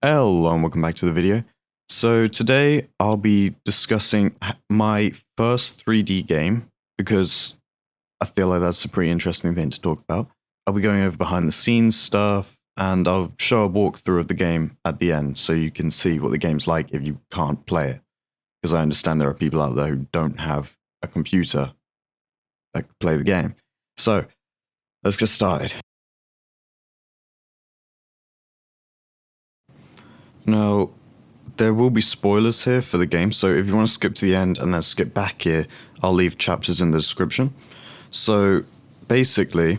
Hello and welcome back to the video. So today I'll be discussing my first 3D game because I feel like that's a pretty interesting thing to talk about. I'll be going over behind the scenes stuff and I'll show a walkthrough of the game at the end so you can see what the game's like if you can't play it. Because I understand there are people out there who don't have a computer that can play the game. So let's get started. Now, there will be spoilers here for the game, so if you want to skip to the end and then skip back here, I'll leave chapters in the description. So, basically,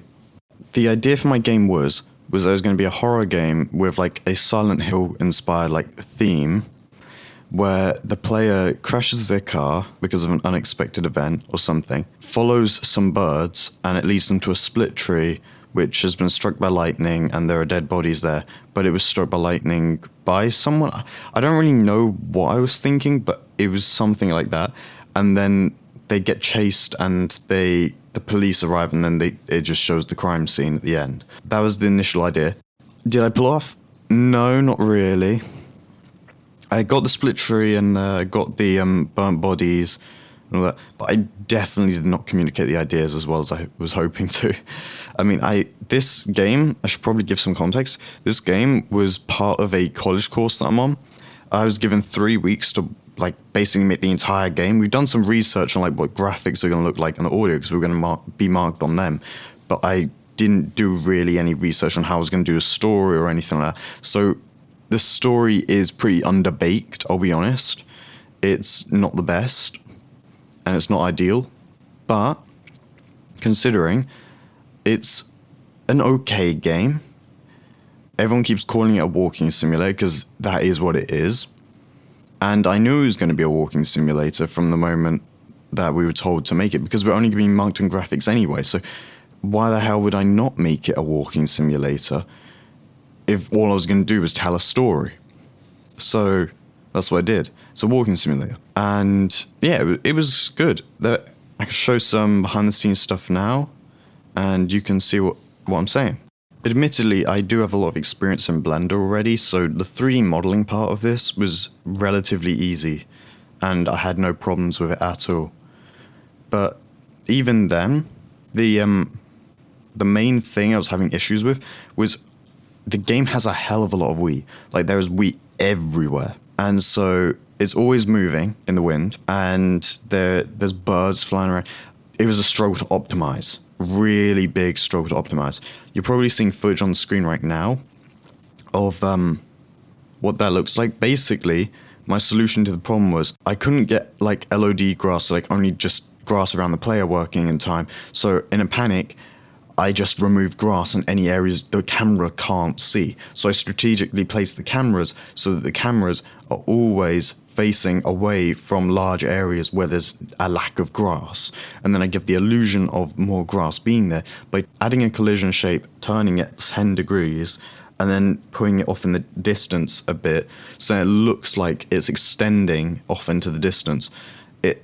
the idea for my game was there was going to be a horror game with like a Silent Hill inspired like theme, where the player crashes their car because of an unexpected event or something, follows some birds, and it leads them to a split tree which has been struck by lightning and there are dead bodies there, but it was struck by lightning by someone. I don't really know what I was thinking, but it was something like that. And then they get chased and the police arrive and then it just shows the crime scene at the end. That was the initial idea. Did I pull off? No, not really. I got the split tree and got the burnt bodies and all that, but I definitely did not communicate the ideas as well as I was hoping to. I mean, this game, I should probably give some context. This game was part of a college course that I'm on. I was given 3 weeks to like basically make the entire game. We've done some research on like what graphics are going to look like and the audio because we're going to be marked on them, but I didn't do really any research on how I was going to do a story or anything like that. So the story is pretty underbaked, I'll be honest. It's not the best, and it's not ideal, but considering it's an okay game, everyone keeps calling it a walking simulator because that is what it is, and I knew it was going to be a walking simulator from the moment that we were told to make it because we're only being marked on graphics anyway, so why the hell would I not make it a walking simulator if all I was going to do was tell a story? So that's what I did. It's a walking simulator. And yeah, it was good. I can show some behind the scenes stuff now, and you can see what I'm saying. Admittedly, I do have a lot of experience in Blender already, so the 3D modeling part of this was relatively easy, and I had no problems with it at all. But even then, the main thing I was having issues with was the game has a hell of a lot of wheat. Like, there is wheat everywhere. And so it's always moving in the wind, and there's birds flying around. It was a struggle to optimize. Really big struggle to optimize. You're probably seeing footage on the screen right now of what that looks like. Basically, my solution to the problem was I couldn't get like LOD grass, like only just grass around the player working in time. So in a panic, I just removed grass in any areas the camera can't see. So I strategically placed the cameras so that the cameras are always facing away from large areas where there's a lack of grass. And then I give the illusion of more grass being there by adding a collision shape, turning it 10 degrees, and then putting it off in the distance a bit so it looks like it's extending off into the distance. It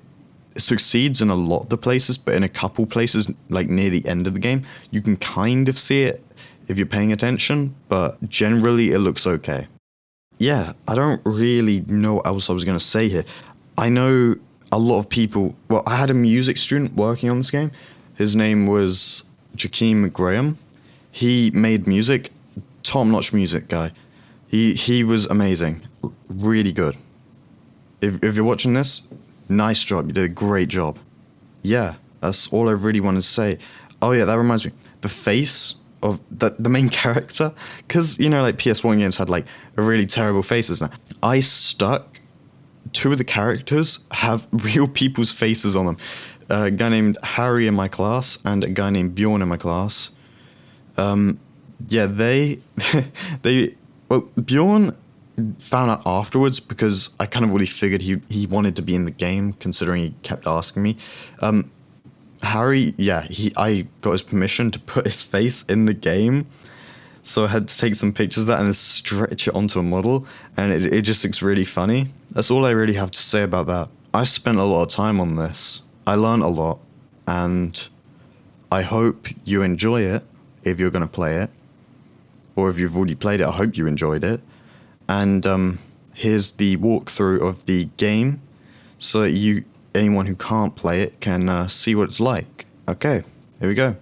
succeeds in a lot of the places, but in a couple places, like near the end of the game, you can kind of see it if you're paying attention, but generally it looks okay. Yeah, I don't really know what else I was going to say here. I know a lot of people, well, I had a music student working on this game. His name was Jakeem Graham. He made music, top-notch music guy. He was amazing, really good. If you're watching this, nice job, you did a great job. Yeah, that's all I really want to say. Oh yeah, that reminds me, the face of the main character, because you know, like PS1 games had like really terrible faces. Now I stuck 2 of the characters have real people's faces on them. A guy named Harry in my class and a guy named Bjorn in my class. Yeah, well, Bjorn found out afterwards because I kind of really figured he wanted to be in the game, considering he kept asking me. Harry, yeah, I got his permission to put his face in the game, so I had to take some pictures of that and then stretch it onto a model, and it just looks really funny. That's all I really have to say about that. I spent a lot of time on this. I learned a lot, and I hope you enjoy it if you're going to play it, or if you've already played it, I hope you enjoyed it. and here's the walkthrough of the game, so that anyone who can't play it can see what it's like. Okay, here we go.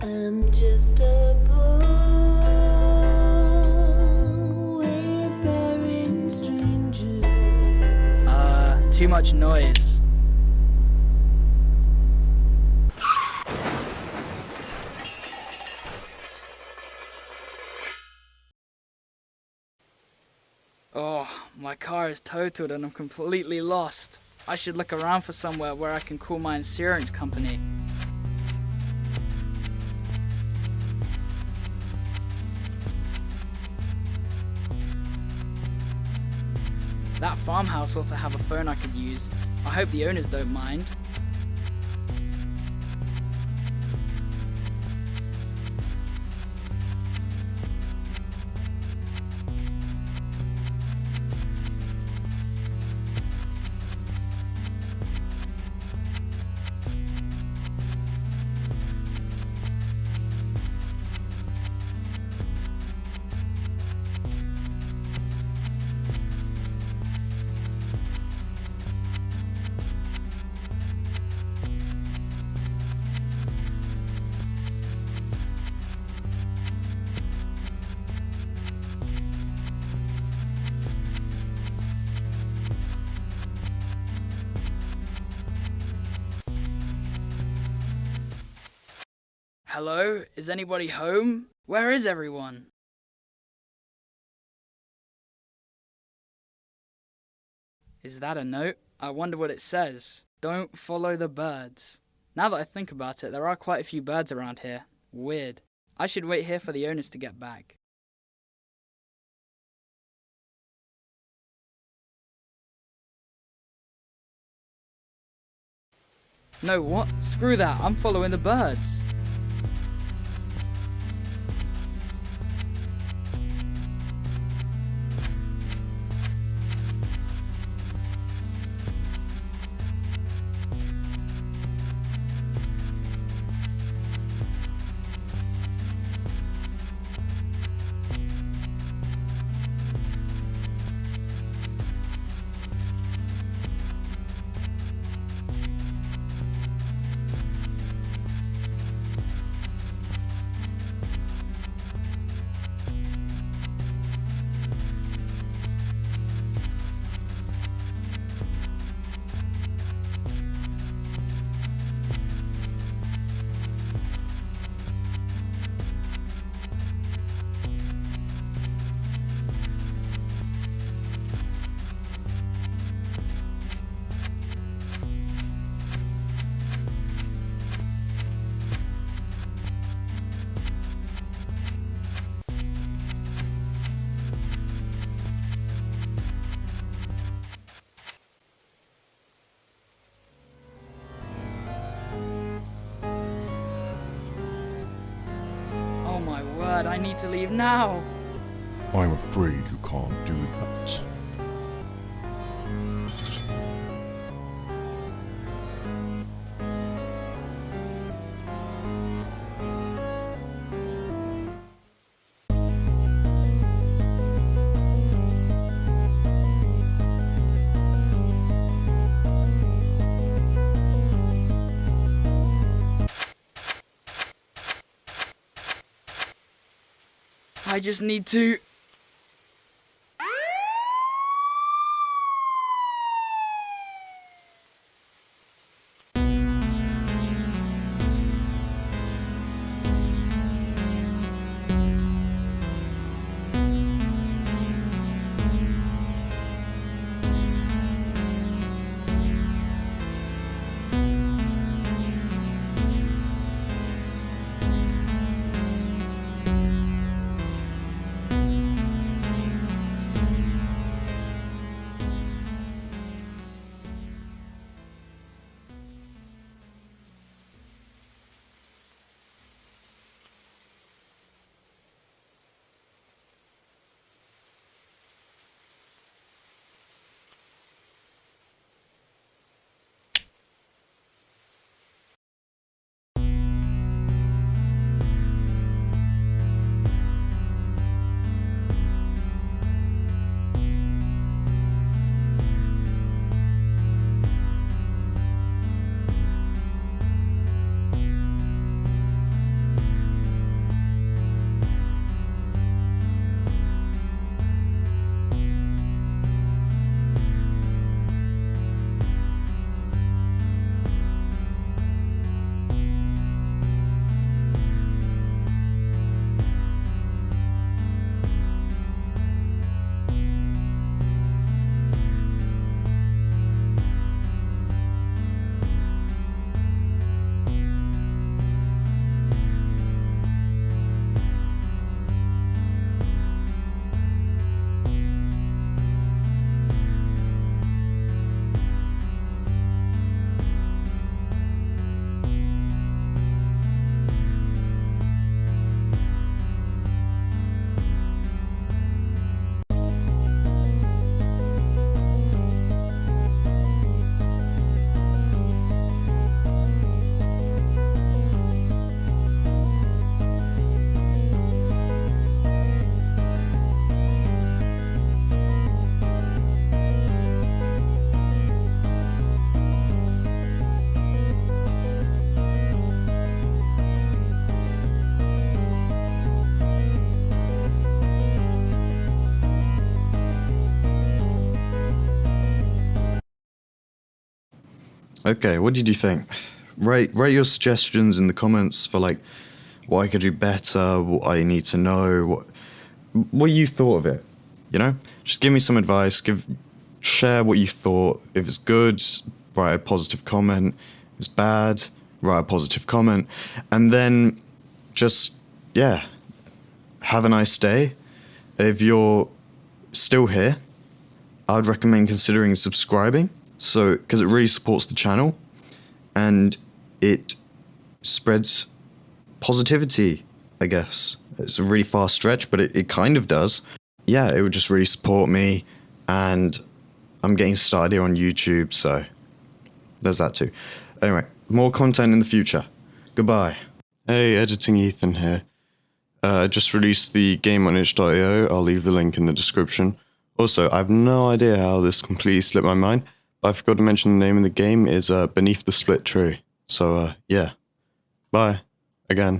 I'm just a poor wayfaring stranger. Too much noise. Oh, my car is totaled and I'm completely lost. I should look around for somewhere where I can call my insurance company. That farmhouse ought to have a phone I could use. I hope the owners don't mind. Hello? Is anybody home? Where is everyone? Is that a note? I wonder what it says. Don't follow the birds. Now that I think about it, there are quite a few birds around here. Weird. I should wait here for the owners to get back. No, what? Screw that, I'm following the birds. Oh my word, I need to leave now. I'm afraid you can't do that. I just need to... Okay, what did you think? Write your suggestions in the comments for like what I could do better, what I need to know, what you thought of it. You know, just give me some advice. Share what you thought. If it's good, write a positive comment. If it's bad, write a positive comment, and then just have a nice day. If you're still here, I'd recommend considering subscribing. So, because it really supports the channel, and it spreads positivity, I guess. It's a really far stretch, but it kind of does. Yeah, it would just really support me, and I'm getting started here on YouTube, so there's that too. Anyway, more content in the future. Goodbye. Hey, Editing Ethan here. I just released the game on itch.io. I'll leave the link in the description. Also, I have no idea how this completely slipped my mind, but I forgot to mention the name of the game is Beneath the Split Tree. So, yeah. Bye. Again.